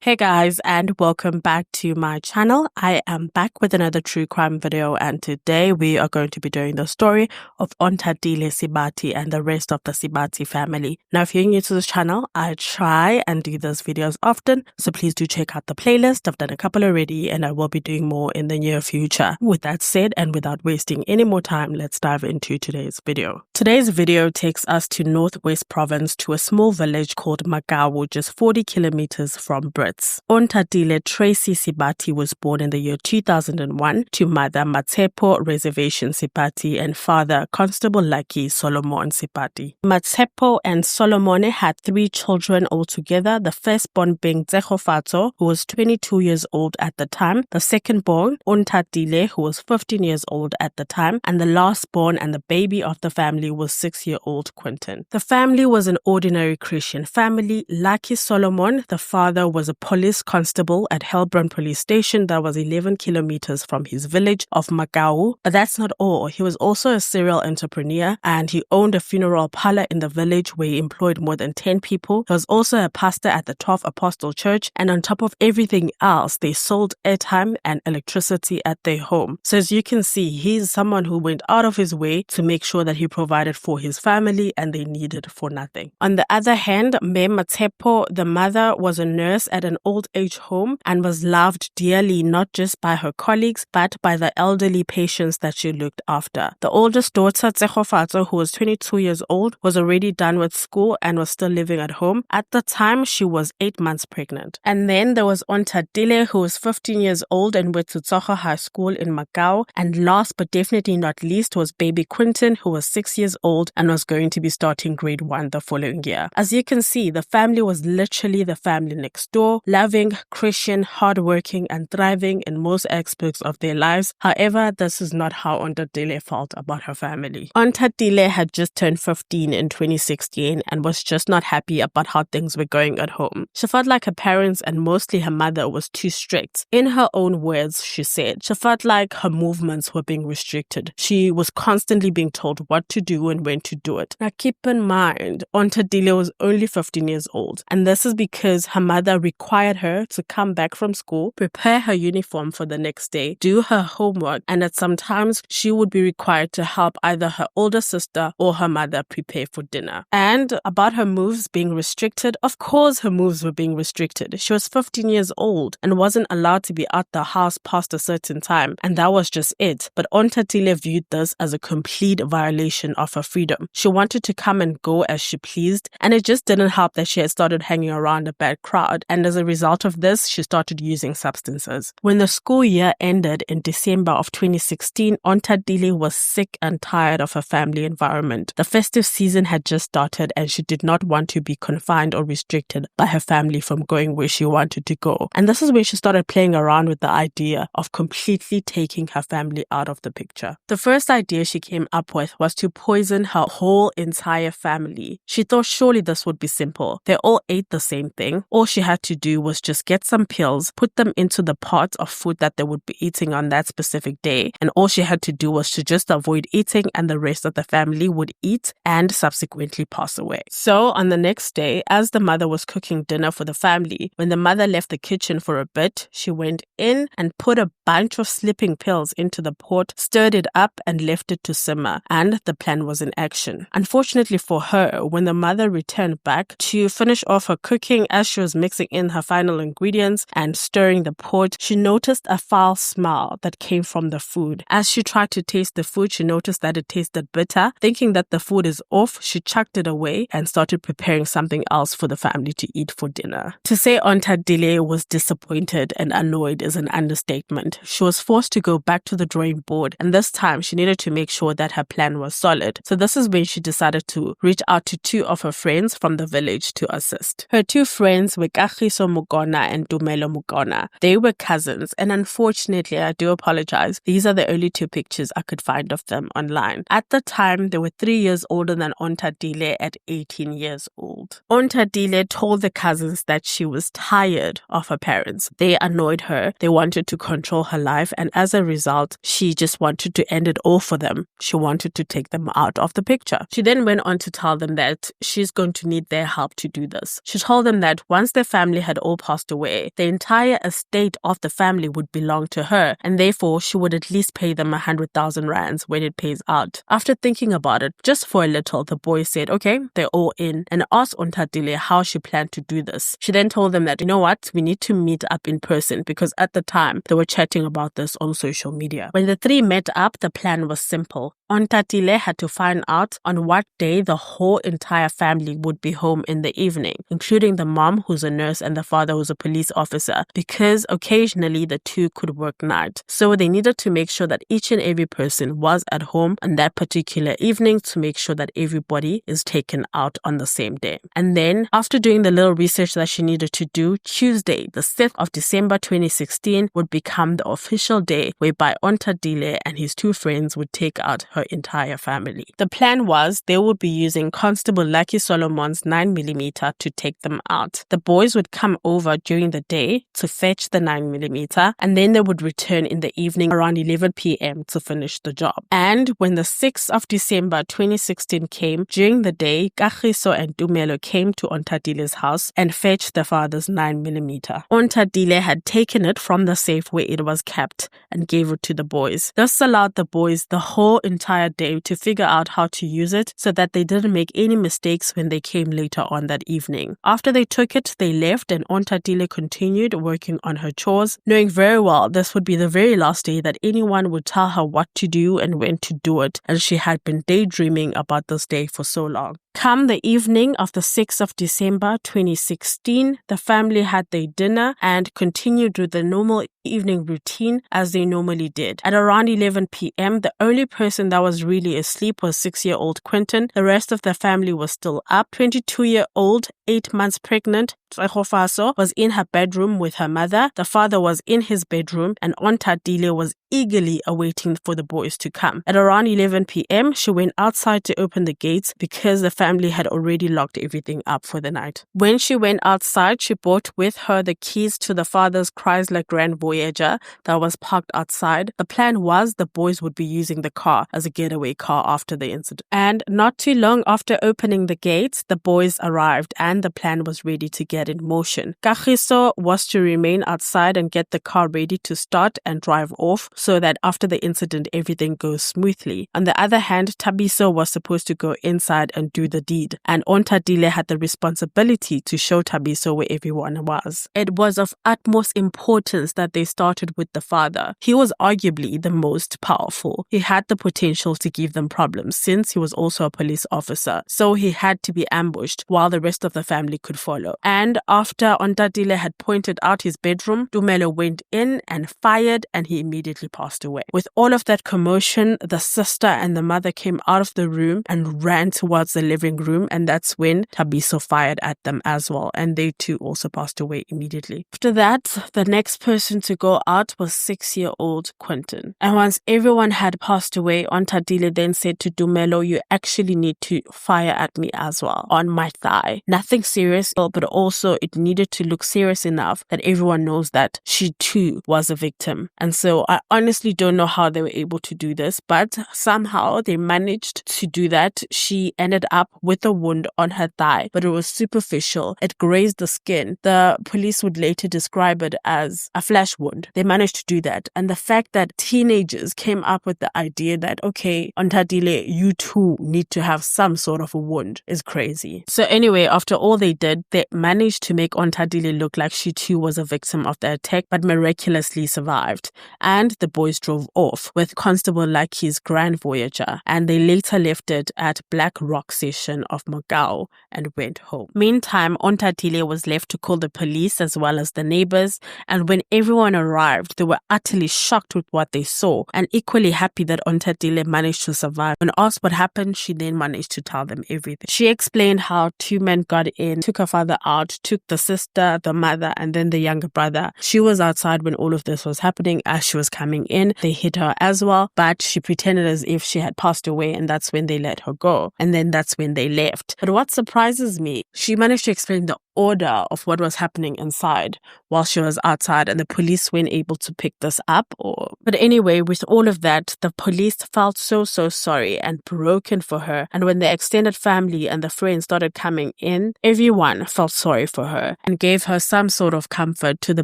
Hey guys, and welcome back to my channel. I am back with another true crime video, and today we are going to be doing the story of Onthathile Sebati and the rest of the Sebati family. Now, if you're new to this channel, I try and do these videos often, so please do check out the playlist. I've done a couple already, and I will be doing more in the near future. With that said, and without wasting any more time, let's dive into today's video. Today's video takes us to Northwest Province to a small village called Magawu, just 40 kilometers from Brits. Onthathile Tracy Sebati was born in the year 2001 to mother Matshepo Reservation Sebati and father Constable Lucky Solomon Sebati. Matshepo and Solomon had 3 children altogether, the firstborn being Tsegofatso, who was 22 years old at the time, the secondborn, Onthathile, who was 15 years old at the time, and the lastborn and the baby of the family was 6-year-old Quentin. The family was an ordinary Christian family. Lucky Solomon, the father, was a police constable at Helbrun police station that was 11 kilometers from his village of Magawu. But that's not all. He was also a serial entrepreneur and he owned a funeral parlor in the village where he employed more than 10 people. He was also a pastor at the 12th Apostle Church, and on top of everything else, they sold airtime and electricity at their home. So as you can see, he's someone who went out of his way to make sure that he provided for his family and they needed for nothing. On the other hand, Me Matshepo, the mother, was a nurse at an old age home and was loved dearly not just by her colleagues but by the elderly patients that she looked after. The oldest daughter, Tsegofatso, who was 22 years old, was already done with school and was still living at home. At the time, she was 8 months pregnant. And then there was Onthathile, who was 15 years old and went to Tsogo High School in Magawu. And last but definitely not least was baby Quentin, who was 6 years old and was going to be starting grade 1 the following year. As you can see, the family was literally the family next door, loving, Christian, hardworking, and thriving in most aspects of their lives. However, this is not how Onthathile felt about her family. Onthathile had just turned 15 in 2016 and was just not happy about how things were going at home. She felt like her parents and mostly her mother was too strict. In her own words, she said, she felt like her movements were being restricted. She was constantly being told what to do and when to do it. Now keep in mind, Onthathile was only 15 years old, and this is because her mother required her to come back from school, prepare her uniform for the next day, do her homework, and at some times she would be required to help either her older sister or her mother prepare for dinner. And about her moves being restricted, of course her moves were being restricted. She was 15 years old and wasn't allowed to be out the house past a certain time, and that was just it. But Onthathile viewed this as a complete violation of her freedom. She wanted to come and go as she pleased, and it just didn't help that she had started hanging around a bad crowd, and as a result of this, she started using substances. When the school year ended in December of 2016, Onthathile was sick and tired of her family environment. The festive season had just started and she did not want to be confined or restricted by her family from going where she wanted to go. And this is when she started playing around with the idea of completely taking her family out of the picture. The first idea she came up with was to poison her whole entire family. She thought surely this would be simple. They all ate the same thing. All she had to do was just get some pills, put them into the pot of food that they would be eating on that specific day, and all she had to do was to just avoid eating and the rest of the family would eat and subsequently pass away. So on the next day, as the mother was cooking dinner for the family, when the mother left the kitchen for a bit, she went in and put a bunch of sleeping pills into the pot, stirred it up and left it to simmer, and the plan was in action. Unfortunately for her, when the mother returned back to finish off her cooking, as she was mixing in her final ingredients and stirring the pot, she noticed a foul smell that came from the food. As she tried to taste the food, she noticed that it tasted bitter. Thinking that the food is off, she chucked it away and started preparing something else for the family to eat for dinner. To say Onthathile was disappointed and annoyed is an understatement. She was forced to go back to the drawing board, and this time she needed to make sure that her plan was solid. So this is when she decided to reach out to 2 of her friends from the village to assist. Her 2 friends were Kagiso Mugona and Dumelo Mugona. They were cousins, and unfortunately, I do apologize, these are the only 2 pictures I could find of them online. At the time, they were 3 years older than Onthathile at 18 years old. Onthathile told the cousins that she was tired of her parents. They annoyed her, they wanted to control her life, and as a result, she just wanted to end it all for them. She wanted to take them out of the picture. She then went on to tell them that she's going to need their help to do this. She told them that once their family had had all passed away, the entire estate of the family would belong to her, and therefore she would at least pay them 100,000 rands when it pays out. After thinking about it, just for a little, the boys said, okay, they're all in, and asked Onthathile how she planned to do this. She then told them that, you know what, we need to meet up in person, because at the time they were chatting about this on social media. When the three met up, the plan was simple. Onthathile had to find out on what day the whole entire family would be home in the evening, including the mom, who's a nurse, and the father, who's a police officer, because occasionally the two could work night. So they needed to make sure that each and every person was at home on that particular evening to make sure that everybody is taken out on the same day. And then, after doing the little research that she needed to do, Tuesday, the 5th of December 2016 would become the official day whereby Onthathile and his two friends would take out her entire family. The plan was they would be using Constable Lucky Solomon's 9mm to take them out. The boys would come over during the day to fetch the 9mm, and then they would return in the evening around 11 p.m. to finish the job. And when the 6th of December 2016 came, during the day, Kagiso and Tumelo came to Onthathile's house and fetched the father's 9mm. Onthathile had taken it from the safe where it was kept and gave it to the boys. This allowed the boys the whole entire day to figure out how to use it so that they didn't make any mistakes when they came later on that evening. After they took it, they left, and Onthathile continued working on her chores, knowing very well this would be the very last day that anyone would tell her what to do and when to do it, and she had been daydreaming about this day for so long. Come the evening of the 6th of December 2016, the family had their dinner and continued with the normal evening routine as they normally did. At around 11 p.m., the only person that was really asleep was 6-year-old Quentin. The rest of the family was still up. 22-year-old, 8 months pregnant, Tsegofaso was in her bedroom with her mother. The father was in his bedroom, and Onthathile was eagerly awaiting for the boys to come. At around 11 p.m., she went outside to open the gates because the family had already locked everything up for the night. When she went outside, she brought with her the keys to the father's Chrysler Grand Voyager that was parked outside. The plan was the boys would be using the car as a getaway car after the incident. And not too long after opening the gates, the boys arrived and the plan was ready to get in motion. Kagiso was to remain outside and get the car ready to start and drive off so that after the incident everything goes smoothly. On the other hand, Thabiso was supposed to go inside and do the deed, and Onthathile had the responsibility to show Thabiso where everyone was. It was of utmost importance that they started with the father. He was arguably the most powerful. He had the potential to give them problems since he was also a police officer, so he had to be ambushed while the rest of the family could follow. And after Onthathile had pointed out his bedroom, Tumelo went in and fired, and he immediately passed away. With all of that commotion, the sister and the mother came out of the room and ran towards the living room, and that's when Thabiso fired at them as well, and they too also passed away immediately. After that, the next person to go out was 6-year-old Quentin. And once everyone had passed away, Onthathile then said to Tumelo, you actually need to fire at me as well, on my thigh. Nothing serious, but also it needed to look serious enough that everyone knows that she too was a victim. And so I honestly don't know how they were able to do this, but somehow they managed to do that. She ended up with a wound on her thigh, but it was superficial. It grazed the skin. The police would later describe it as a flesh wound. They managed to do that. And the fact that teenagers came up with the idea that, okay, Onthathile, you too need to have some sort of a wound is crazy. So anyway, after all they did, they managed to make Onthathile look like she too was a victim of the attack, but miraculously survived. And the boys drove off with Constable Lucky's Grand Voyager, and they later left it at Black Rock Station of Macau and went home. Meantime, Onthathile was left to call the police as well as the neighbors, and when everyone arrived, they were utterly shocked with what they saw and equally happy that Onthathile managed to survive. When asked what happened, she then managed to tell them everything. She explained how two men got in, took her father out, took the sister, the mother, and then the younger brother. She was outside when all of this was happening. As she was coming in, they hit her as well, but she pretended as if she had passed away, and that's when they let her go. And then that's when they left. But what surprises me, she managed to explain the order of what was happening inside while she was outside, and the police weren't able to pick this up. But anyway, with all of that, the police felt so sorry and broken for her. And when the extended family and the friends started coming in, everyone felt sorry for her and gave her some sort of comfort to the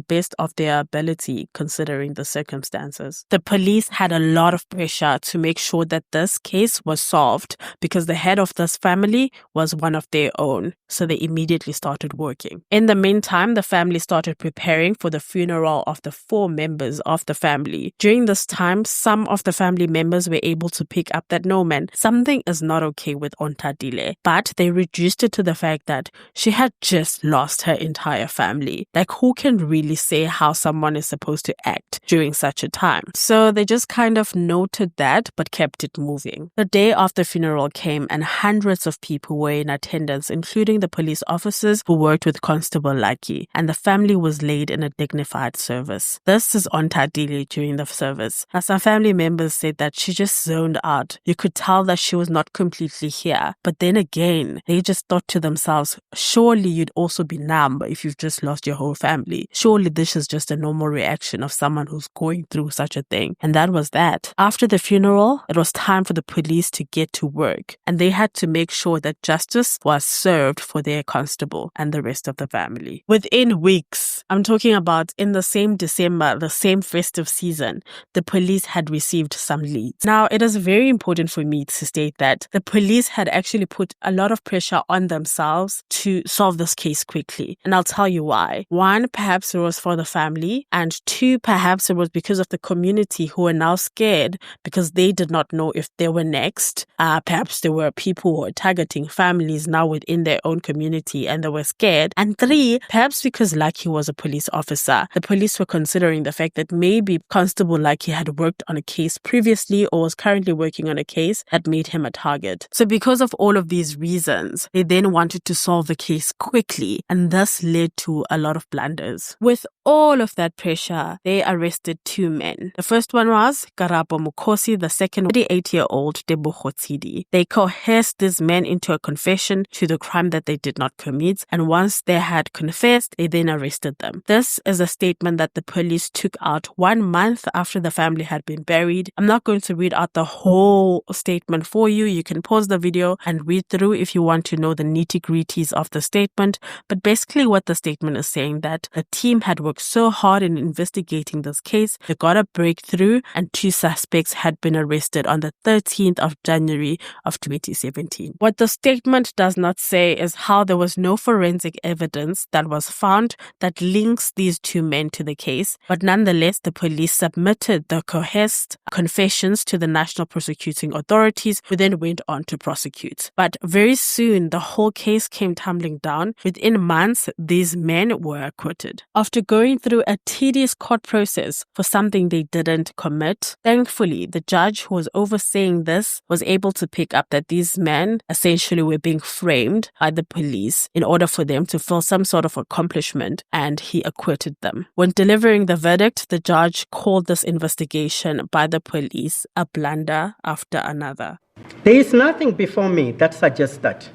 best of their ability, considering the circumstances. The police had a lot of pressure to make sure that this case was solved because the head of this family was one of their own. So they immediately started working. In the meantime, the family started preparing for the funeral of the 4 members of the family. During this time, some of the family members were able to pick up that no, man, something is not okay with Onthathile, but they reduced it to the fact that she had just lost her entire family. Like, who can really say how someone is supposed to act during such a time? So they just kind of noted that, but kept it moving. The day of the funeral came and hundreds of people were in attendance, including the police officers who worked with Constable Lucky, and the family was laid in a dignified service. This is Onthathile during the service. As some family members said that she just zoned out. You could tell that she was not completely here. But then again, they just thought to themselves, surely you'd also be numb if you've just lost your whole family. Surely this is just a normal reaction of someone who's going through such a thing. And that was that. After the funeral, it was time for the police to get to work. And they had to make sure that justice was served for their constable and the rest of the family. Within weeks, I'm talking about in the same December, the same festive season, the police had received some leads. Now, it is very important for me to state that the police had actually put a lot of pressure on themselves to solve this case quickly. And I'll tell you why. 1, perhaps it was for the family, and 2, perhaps it was because of the community who were now scared because they did not know if they were next. Perhaps there were people who were targeting families now within their own community and they were scared. And 3, perhaps because Lucky was a police officer, the police were considering the fact that maybe Constable Lucky had worked on a case previously or was currently working on a case that made him a target. So because of all of these reasons, they then wanted to solve the case quickly, and this led to a lot of blunders. With all of that pressure, they arrested 2 men. The first one was Karabo Mukosi, the second 38-year-old Tebogo Tshidi. They coerced these men into a confession to the crime that they did not commit, and once they had confessed, they then arrested them. This is a statement that the police took out 1 month after the family had been buried. I'm not going to read out the whole statement for you. You can pause the video and read through if you want to know the nitty-gritties of the statement. But basically what the statement is saying that the team had worked so hard in investigating this case, they got a breakthrough, and 2 suspects had been arrested on the 13th of January of 2017. What the statement does not say is how there was no forensic evidence that was found that links these 2 men to the case, but nonetheless, the police submitted the coerced confessions to the National Prosecuting Authorities, who then went on to prosecute. But very soon, the whole case came tumbling down. Within months, these men were acquitted. After going through a tedious court process for something they didn't commit, thankfully, the judge who was overseeing this was able to pick up that these men essentially were being framed by the police in order for them to feel some sort of accomplishment, and he acquitted them. When delivering the verdict, the judge called this investigation by the police a blunder after another. There is nothing before me that suggests that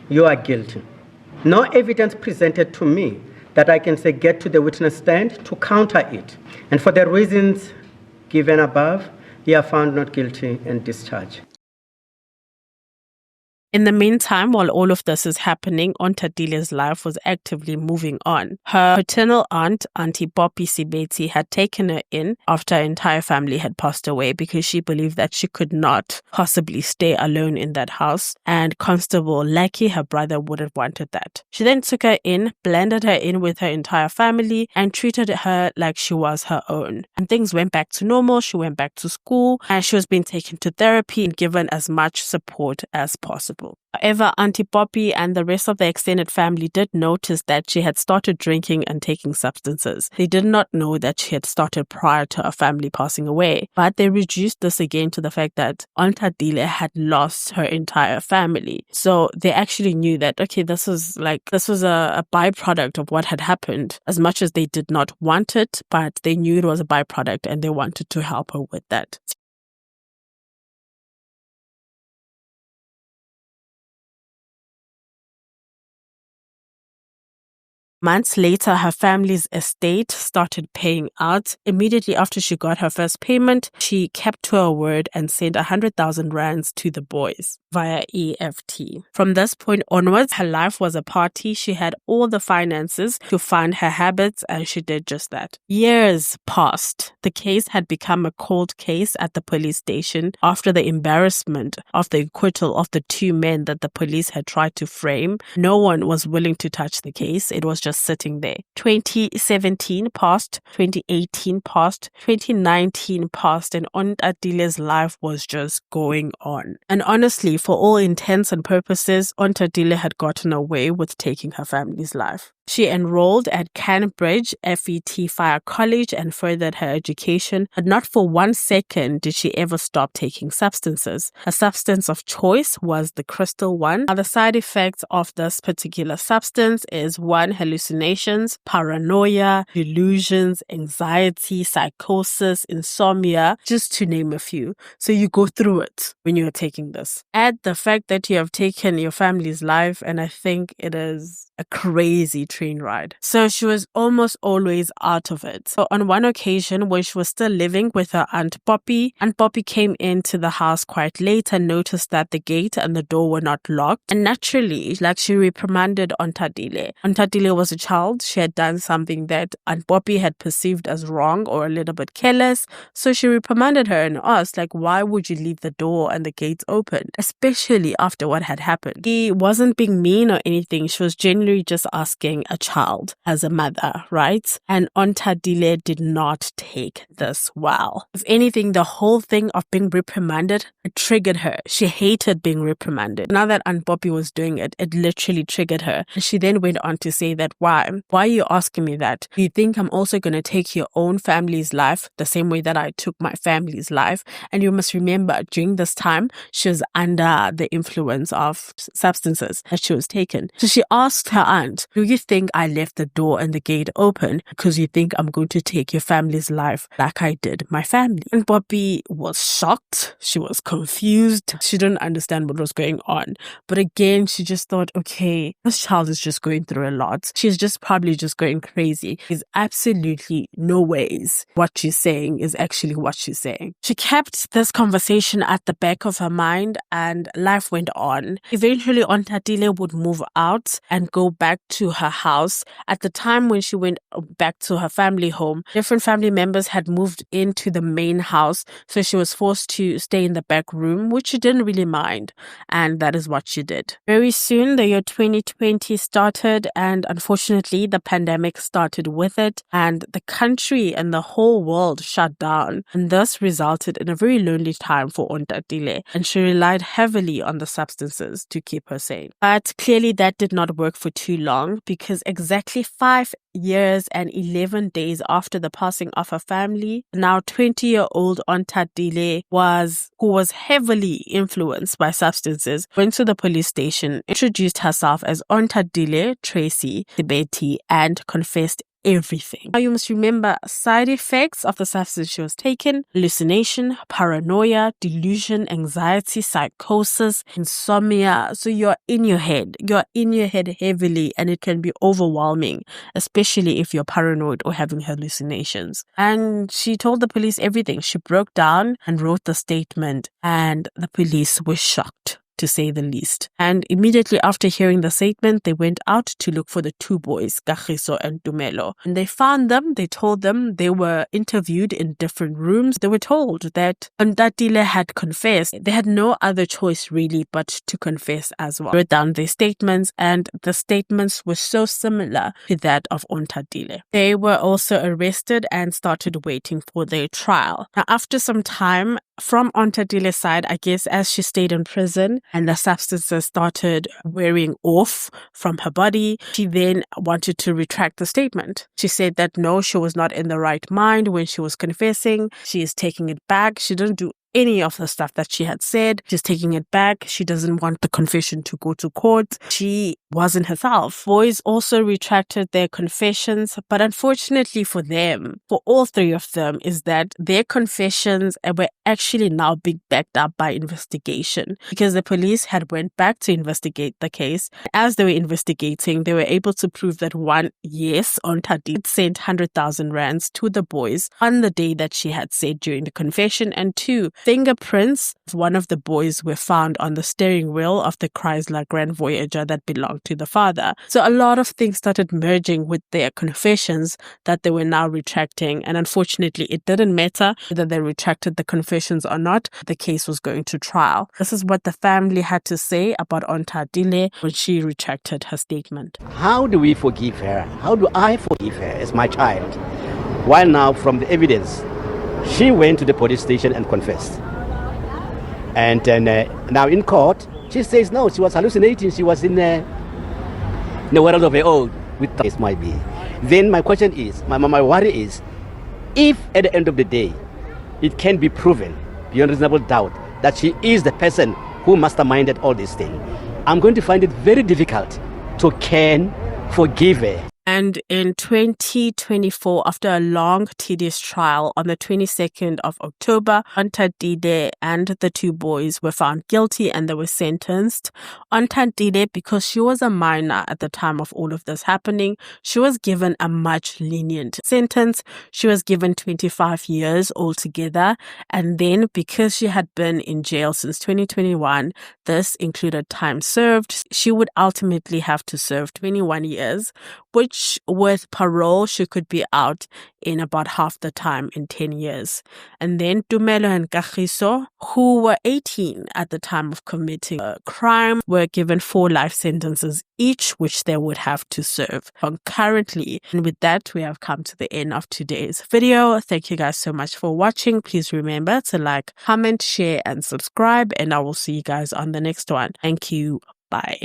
you are guilty. No evidence presented to me that I can say get to the witness stand to counter it. And for the reasons given above, you are found not guilty and discharged. In the meantime, while all of this is happening, Onthathile's life was actively moving on. Her paternal aunt, Auntie Poppy Sebati, had taken her in after her entire family had passed away because she believed that she could not possibly stay alone in that house, and Constable Lucky, her brother, would have wanted that. She then took her in, blended her in with her entire family, and treated her like she was her own. And things went back to normal. She went back to school, and she was being taken to therapy and given as much support as possible. However, Auntie Poppy and the rest of the extended family did notice that she had started drinking and taking substances. They did not know that she had started prior to her family passing away, but they reduced this again to the fact that Onthathile had lost her entire family. So they actually knew that, okay, this was a byproduct of what had happened. As much as they did not want it, but they knew it was a byproduct and they wanted to help her with that. Months later, her family's estate started paying out. Immediately after she got her first payment, she kept to her word and sent 100,000 rands to the boys via EFT. From this point onwards, her life was a party. She had all the finances to fund her habits, and she did just that. Years passed. The case had become a cold case at the police station after the embarrassment of the acquittal of the two men that the police had tried to frame. No one was willing to touch the case. It was just sitting there. 2017 passed, 2018 passed, 2019 passed, and Onthatile's life was just going on. And honestly, for all intents and purposes, Onthathile had gotten away with taking her family's life. She enrolled at Cambridge FET Fire College and furthered her education, but not for 1 second did she ever stop taking substances. Her substance of choice was the crystal one. Now, the side effects of this particular substance is 1, hallucinations, paranoia, delusions, anxiety, psychosis, insomnia, just to name a few. So you go through it when you're taking this. Add the fact that you have taken your family's life, and I think it is a crazy train ride. So she was almost always out of it. So on one occasion when she was still living with her Aunt Poppy came into the house quite late and noticed that the gate and the door were not locked. And naturally, like, she reprimanded Onthathile. Onthathile was a child. She had done something that Aunt Poppy had perceived as wrong or a little bit careless. So she reprimanded her and asked, like, why would you leave the door and the gates open, especially after what had happened? She wasn't being mean or anything. She was genuinely just asking a child as a mother, right? And Onthathile did not take this well. If anything, the whole thing of being reprimanded, it triggered her. She hated being reprimanded. Now that Aunt Poppy was doing it, it literally triggered her. And she then went on to say that, why are you asking me that? Do you think I'm also going to take your own family's life the same way that I took my family's life? And you must remember, during this time, she was under the influence of substances that she was taken. So she asked her aunt, do you think I left the door and the gate open because you think I'm going to take your family's life like I did my family? And Poppy was shocked. She was confused. She didn't understand what was going on. But again, she just thought, okay, this child is just going through a lot. She's just probably just going crazy. There's absolutely no ways what she's saying is actually what she's saying. She kept this conversation at the back of her mind, and life went on. Eventually, Onthathile would move out and go back to her house. At the time when she went back to her family home, different family members had moved into the main house, so she was forced to stay in the back room, which she didn't really mind, and that is what she did. Very soon, the year 2020 started, and unfortunately, the pandemic started with it, and the country and the whole world shut down, and this resulted in a very lonely time for Onthathile, and she relied heavily on the substances to keep her sane. But clearly, that did not work for too long, because exactly 5 years and 11 days after the passing of her family, now 20-year-old Onthathile who was heavily influenced by substances, went to the police station, introduced herself as Onthathile Tracy Sebati, and confessed everything. Now you must remember, side effects of the substance she was taking: hallucination, paranoia, delusion, anxiety, psychosis, insomnia. So you're in your head heavily, and it can be overwhelming, especially if you're paranoid or having hallucinations. And she told the police everything. She broke down and wrote the statement, and the police were shocked, to say the least. And immediately after hearing the statement, they went out to look for the two boys, Kagiso and Tumelo. And they found them. They told them they were interviewed in different rooms. They were told that Onthathile had confessed. They had no other choice really but to confess as well. They wrote down their statements, and the statements were so similar to that of Onthathile. They were also arrested and started waiting for their trial. Now, after some time, from Onthathile's side, I guess, as she stayed in prison and the substances started wearing off from her body, she then wanted to retract the statement. She said that no, she was not in the right mind when she was confessing. She is taking it back. She didn't do any of the stuff that she had said. She's taking it back. She doesn't want the confession to go to court. She wasn't herself. Boys also retracted their confessions, but unfortunately for them, for all three of them, is that their confessions were actually now being backed up by investigation, because the police had went back to investigate the case. As they were investigating, they were able to prove that one, yes, Onthathile sent 100,000 rands to the boys on the day that she had said during the confession, and two, fingerprints of one of the boys were found on the steering wheel of the Chrysler Grand Voyager that belonged to the father. So a lot of things started merging with their confessions that they were now retracting, and unfortunately it didn't matter whether they retracted the confessions or not. The case was going to trial. This is what the family had to say about Onthathile when she retracted her statement. How do we forgive her? How do I forgive her as my child? While now, from the evidence, she went to the police station and confessed. And now in court, she says no, she was hallucinating. She was in the world of her own, with the case might be. Then my question is, my worry is, if at the end of the day, it can be proven beyond reasonable doubt that she is the person who masterminded all this thing, I'm going to find it very difficult to can forgive her. And in 2024, after a long, tedious trial, on the 22nd of October, Onthathile and the two boys were found guilty and they were sentenced. Onthathile, because she was a minor at the time of all of this happening, she was given a much lenient sentence. She was given 25 years altogether. And then, because she had been in jail since 2021, this included time served. She would ultimately have to serve 21 years, which with parole, she could be out in about half the time, in 10 years. And then Tumelo and Kagiso, who were 18 at the time of committing a crime, were given 4 life sentences each, which they would have to serve concurrently. And with that, we have come to the end of today's video. Thank you guys so much for watching. Please remember to like, comment, share, and subscribe, and I will see you guys on the next one. Thank you. Bye.